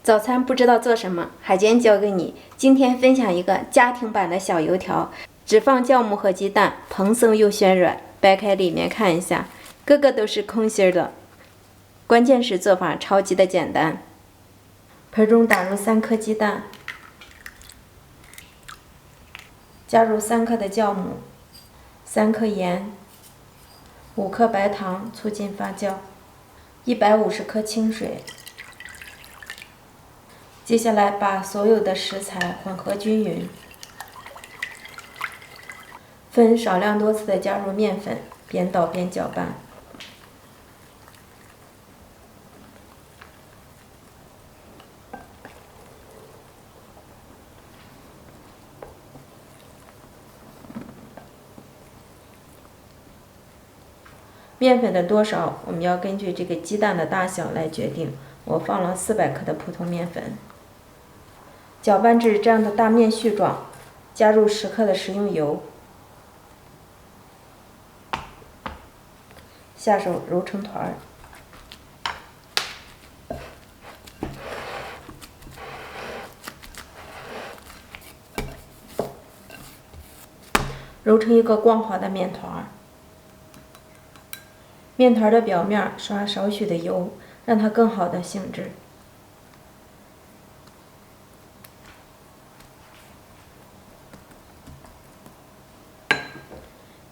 早餐不知道做什么，海娟教给你。今天分享一个家庭版的小油条，只放酵母和鸡蛋，蓬松又暄软。掰开里面看一下，个个都是空心的。关键是做法超级的简单。盆中打入3颗鸡蛋，加入3克的酵母，3克盐，5克白糖促进发酵，150克清水。接下来把所有的食材混合均匀，分少量多次的加入面粉，边捣边搅拌。面粉的多少，我们要根据这个鸡蛋的大小来决定。我放了400克的普通面粉。搅拌至这样的大面絮状，加入10克的食用油，下手揉成团儿。揉成一个光滑的面团儿。面团的表面刷少许的油，让它更好的醒制。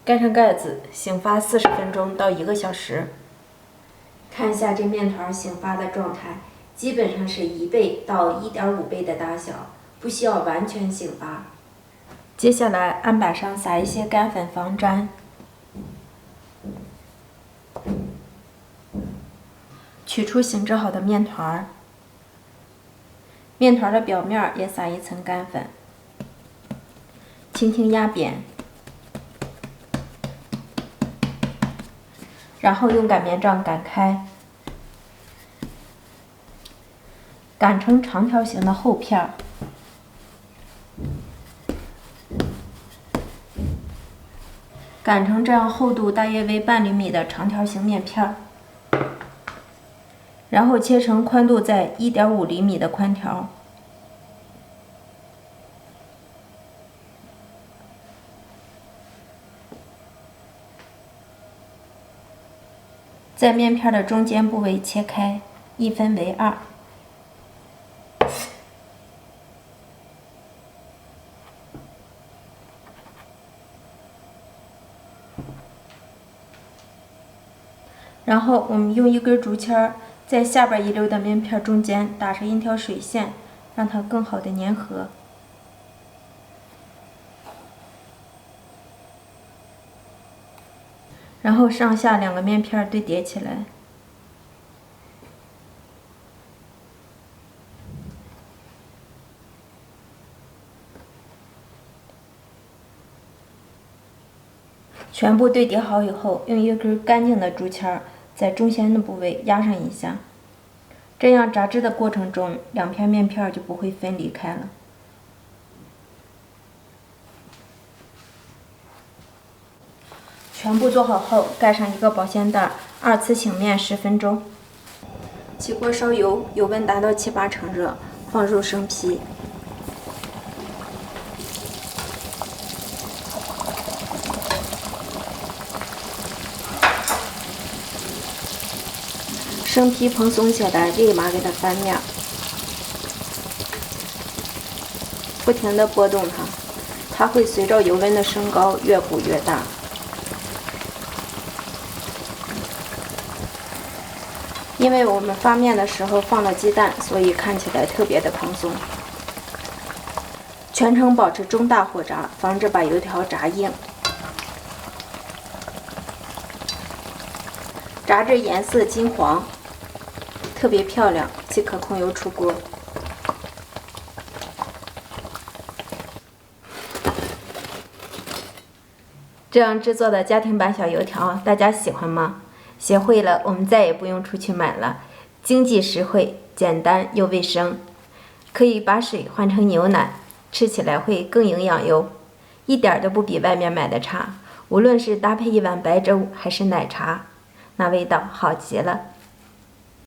盖上盖子，醒发40分钟到1个小时。看一下这面团醒发的状态，基本上是1倍到1.5倍的大小，不需要完全醒发。接下来案板上撒一些干粉防粘，取出醒制好的面团，面团的表面也撒一层干粉，轻轻压扁，然后用擀面杖擀开，擀成长条形的厚片儿。擀成这样厚度大约为半厘米的长条形面片儿，然后切成宽度在1.5厘米的宽条。在面片的中间部位切开，一分为2。然后我们用一根竹签在下边一溜的面片中间打上一条水线，让它更好的粘合。然后上下2个面片对叠起来。全部对叠好以后，用一根干净的竹签在中间的部位压上一下，这样炸制的过程中2片面片就不会分离开了。全部做好后，盖上一个保鲜袋，2次醒面10分钟。起锅烧油，油温达到7、8成热，放入生皮。生皮蓬松起来，立马给它翻面，不停地拨动它，它会随着油温的升高越鼓越大。因为我们发面的时候放了鸡蛋，所以看起来特别的蓬松。全程保持中大火炸，防止把油条炸硬。炸至颜色金黄，特别漂亮，即可控油出锅。这样制作的家庭版小油条，大家喜欢吗？学会了，我们再也不用出去买了，经济实惠，简单又卫生。可以把水换成牛奶，吃起来会更营养哟，一点都不比外面买的差。无论是搭配一碗白粥还是奶茶，那味道好极了。